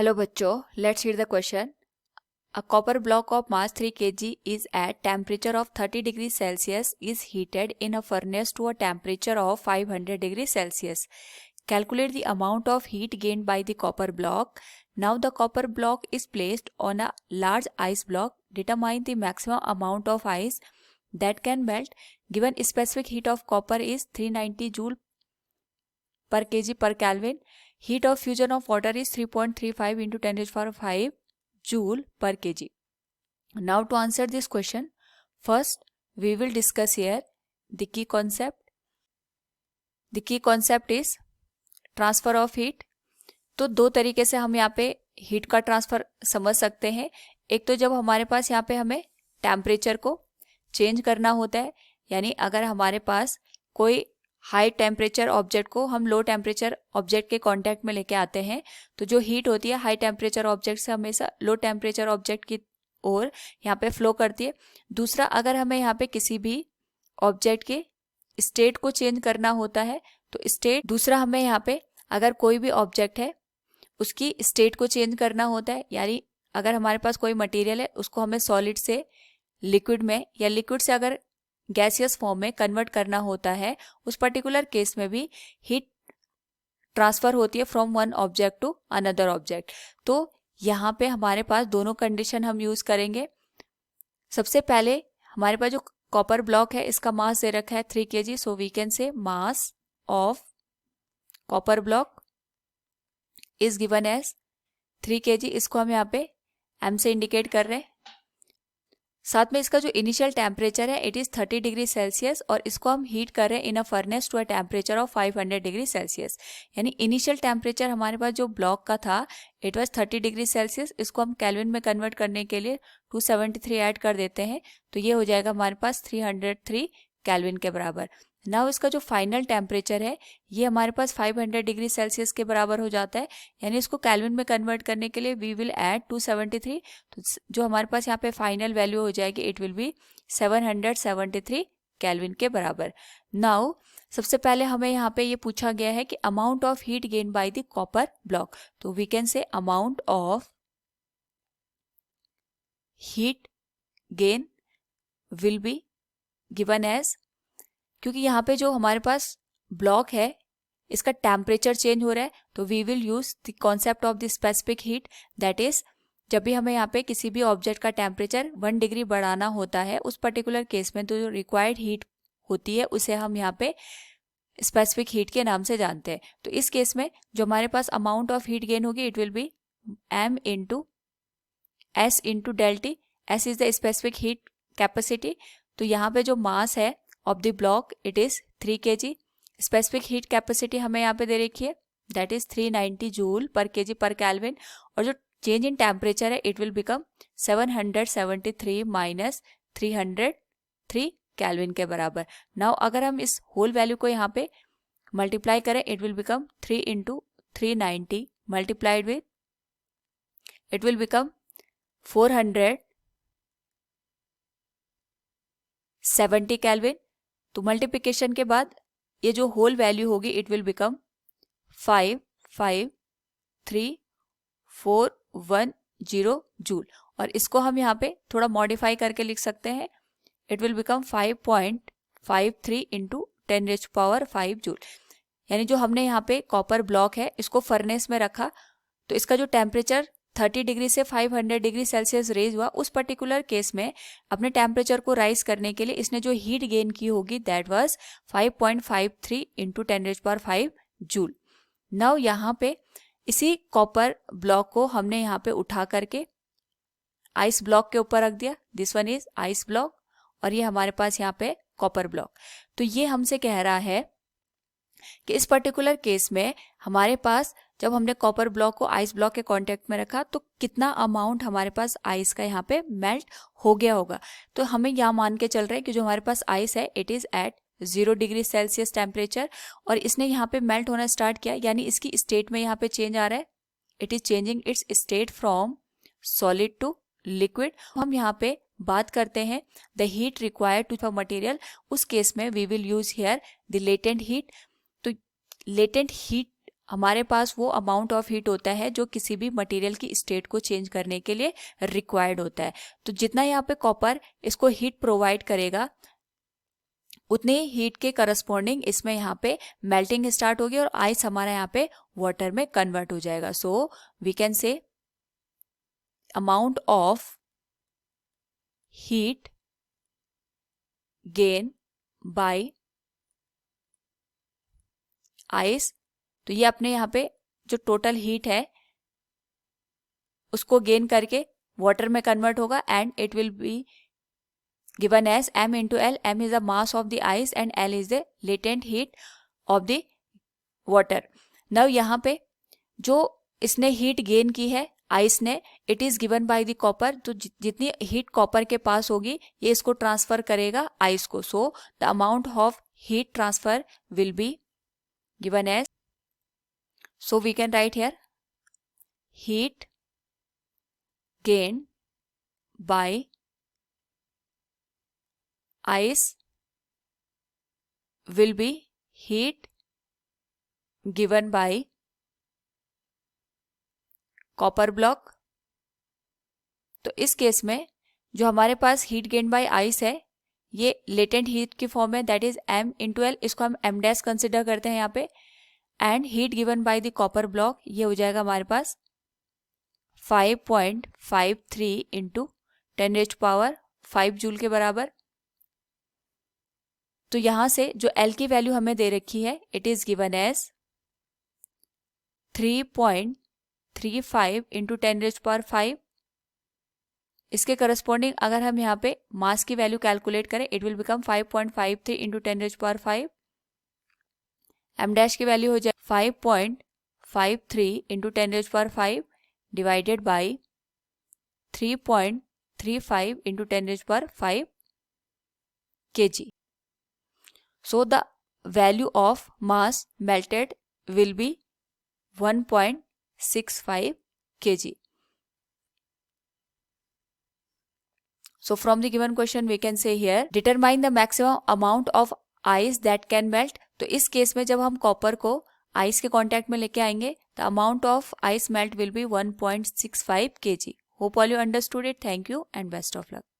Hello बच्चों, let's read the question. A copper block of mass 3 kg is at temperature of 30 degrees Celsius is heated in a furnace to a temperature of 500 degrees Celsius. Calculate the amount of heat gained by the copper block. Now the copper block is placed on a large ice block. Determine the maximum amount of ice that can melt. Given specific heat of copper is 390 joule per kg per Kelvin. Heat of fusion of water is 3.35 into 10 raised to power 5 joule per kg. Now to answer this question, first we will discuss here the key concept. The key concept is transfer of heat. तो दो तरीके से हम यहाँ पे heat का transfer समझ सकते हैं. एक तो जब हमारे पास यहाँ पे हमें टेम्परेचर को चेंज करना होता है, यानी अगर हमारे पास कोई हाई टेम्परेचर ऑब्जेक्ट को हम लो टेम्परेचर ऑब्जेक्ट के कांटेक्ट में लेके आते हैं, तो जो हीट होती है हाई टेम्परेचर ऑब्जेक्ट से हमेशा लो टेम्परेचर ऑब्जेक्ट की ओर यहाँ पे फ्लो करती है. दूसरा, अगर हमें यहाँ पे किसी भी ऑब्जेक्ट के स्टेट को चेंज करना होता है तो स्टेट, दूसरा हमें यहाँ पे अगर कोई भी ऑब्जेक्ट है उसकी स्टेट को चेंज करना होता है, यानी अगर हमारे पास कोई मटेरियल है उसको हमें सॉलिड से लिक्विड में या लिक्विड से अगर गैसियस फॉर्म में कन्वर्ट करना होता है, उस पर्टिकुलर केस में भी हीट ट्रांसफर होती है from one object to another object. तो यहाँ पे हमारे पास दोनों कंडीशन हम यूज करेंगे. सबसे पहले हमारे पास जो कॉपर ब्लॉक है इसका मास दे रखा है 3 kg. So we can say mass of copper block is given as 3 kg. इसको हम यहाँ पे m से इंडिकेट कर रहे हैं. साथ में इसका जो इनिशियल टेम्परेचर है इट इज़ 30 डिग्री सेल्सियस और इसको हम हीट कर रहे हैं in a furnace to a temperature of 500 degree Celsius. यानी इनिशियल टेम्परेचर हमारे पास जो ब्लॉक का था इट वाज 30 डिग्री सेल्सियस. इसको हम केल्विन में कन्वर्ट करने के लिए 273 ऐड कर देते हैं, तो ये हो जाएगा हमारे पास 303 केल्विन के बराबर. नाउ इसका जो फाइनल टेम्परेचर है ये हमारे पास 500 डिग्री सेल्सियस के बराबर हो जाता है, यानी इसको केल्विन में कन्वर्ट करने के लिए वी विल ऐड 273. तो जो हमारे पास यहाँ पे फाइनल वैल्यू हो जाएगी इट विल बी 773 केल्विन के बराबर. नाउ सबसे पहले हमें यहाँ पे ये पूछा गया है कि amount of heat gain by the copper block. तो we can say amount of heat gain will be given as, क्योंकि यहाँ पे जो हमारे पास ब्लॉक है इसका टेम्परेचर चेंज हो रहा है, तो we will use the concept of the specific heat. That is जब भी हमें यहाँ पे किसी भी ऑब्जेक्ट का टेम्परेचर 1 डिग्री बढ़ाना होता है उस पर्टिकुलर केस में तो जो रिक्वायर्ड हीट होती है उसे हम यहाँ पे स्पेसिफिक हीट के नाम से जानते हैं. तो इस केस में जो हमारे पास अमाउंट ऑफ हीट गेन होगी it will be m into s into del T. s is the specific heat capacity. तो यहाँ पे जो मास है of the block it is 3 kg. Specific heat capacity हमें यहाँ पे दे रखी है that is 390 joule per kg per kelvin. और जो चेंज इन टेम्परेचर है it will become 773 minus 303 kelvin के बराबर. नाउ अगर हम इस होल वैल्यू को यहाँ पे मल्टीप्लाई करें it will become 3 into 390 multiplied with it will become 470 kelvin. तो मल्टीप्लिकेशन के बाद ये जो होल वैल्यू होगी इट विल बिकम 553,410 जूल. और इसको हम यहाँ पे थोड़ा मॉडिफाई करके लिख सकते हैं. It will become 5.53 into 10 raise to power 5 joule. यानी जो हमने यहाँ पे कॉपर ब्लॉक है इसको फर्नेस में रखा तो इसका जो टेम्परेचर 30 डिग्री से 500 डिग्री सेल्सियस रेज हुआ, उस पर्टिकुलर केस में अपने टेम्परेचर को राइज करने के लिए इसने जो हीट गेन की होगी that was 5.53 into 10 rays power 5 joule. Now यहाँ पे इसी कॉपर ब्लॉक को हमने यहाँ पे उठा करके आइस ब्लॉक के ऊपर रख दिया. This one is ice block और ये हमारे पास यहाँ पे कॉपर ब्लॉक. तो ये हमसे कह रहा है कि इस पर्टिकुलर केस में हमारे पास जब हमने कॉपर ब्लॉक को आइस ब्लॉक के कांटेक्ट में रखा तो कितना अमाउंट हमारे पास आइस का यहाँ पे मेल्ट हो गया होगा. तो हमें यहाँ मान के चल रहा है कि जो हमारे पास आइस है it is at 0 degree Celsius temperature और इसने यहाँ पे मेल्ट होना स्टार्ट किया, यानी इसकी स्टेट में यहाँ पे चेंज आ रहा है. It is changing its state from solid to liquid. हम यहाँ पे बात करते हैं the heat required to material. उस केस में we will use here the latent heat. तो लेटेंट हीट हमारे पास वो अमाउंट ऑफ हीट होता है जो किसी भी मटेरियल की स्टेट को चेंज करने के लिए रिक्वायर्ड होता है। तो जितना यहाँ पे कॉपर इसको हीट प्रोवाइड करेगा उतने हीट के करस्पॉन्डिंग इसमें यहाँ पे मेल्टिंग स्टार्ट होगी और आइस हमारा यहाँ पे वाटर में कन्वर्ट हो जाएगा। So we can say amount of heat gain by ice, तो ये अपने यहाँ पे जो टोटल हीट है उसको गेन करके वाटर में कन्वर्ट होगा and it will B given as m into L. M is the mass of the ice and L is the latent heat of the water. Now यहाँ पे जो इसने heat gain की है ice ने, it is given by the copper, तो जितनी heat copper के पास होगी ये इसको ट्रांसफर करेगा आइस को। So the amount of heat transfer will be given as, so we can write here heat gain by ice will be heat given by copper block। तो इस केस में जो हमारे पास हीट गेन बाय आइस है ये latent heat की form है, that is m into L, इसको हम m डैश कंसिडर करते हैं यहाँ पे, and heat given by the copper block ये हो जाएगा हमारे पास 5.53 इंटू 10⁵ जूल के बराबर। तो यहां से जो L की वैल्यू हमें दे रखी है it is given as 3.35 into 10⁵। इसके करस्पॉन्डिंग अगर हम यहाँ पे मास की वैल्यू कैलकुलेट करें it will become 5.53 into 10⁵। m dash की वैल्यू हो जाए 5.53 into 10⁵ divided by 3.35 into 10⁵ kg। So the value of mass melted will be 1.65 kg. So from the given question we can say here determine the maximum amount of ice that can melt. तो इस case में जब हम copper को ice के contact में लेके आएंगे the amount of ice melt will be 1.65 kg. Hope all you understood it. Thank you and best of luck.